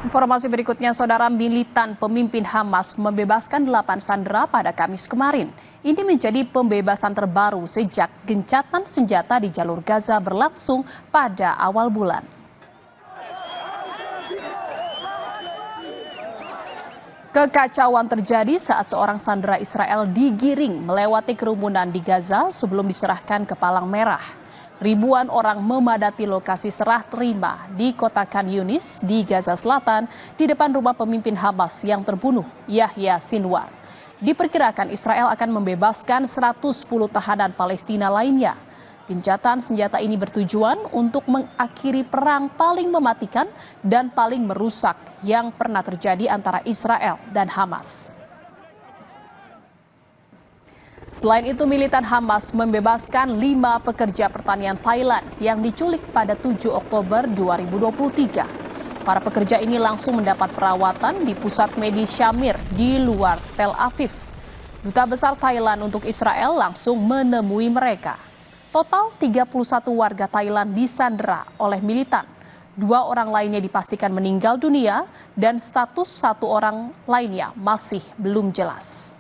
Informasi berikutnya, saudara, militan pemimpin Hamas membebaskan 8 sandera pada Kamis kemarin. Ini menjadi pembebasan terbaru sejak gencatan senjata di jalur Gaza berlangsung pada awal bulan. Kekacauan terjadi saat seorang sandera Israel digiring melewati kerumunan di Gaza sebelum diserahkan ke Palang Merah. Ribuan orang memadati lokasi serah terima di kota Khan Yunis di Gaza Selatan di depan rumah pemimpin Hamas yang terbunuh, Yahya Sinwar. Diperkirakan Israel akan membebaskan 110 tahanan Palestina lainnya. Gencatan senjata ini bertujuan untuk mengakhiri perang paling mematikan dan paling merusak yang pernah terjadi antara Israel dan Hamas. Selain itu, militan Hamas membebaskan 5 pekerja pertanian Thailand yang diculik pada 7 Oktober 2023. Para pekerja ini langsung mendapat perawatan di pusat medis Shamir di luar Tel Aviv. Duta Besar Thailand untuk Israel langsung menemui mereka. Total 31 warga Thailand disandera oleh militan. 2 orang lainnya dipastikan meninggal dunia dan status 1 orang lainnya masih belum jelas.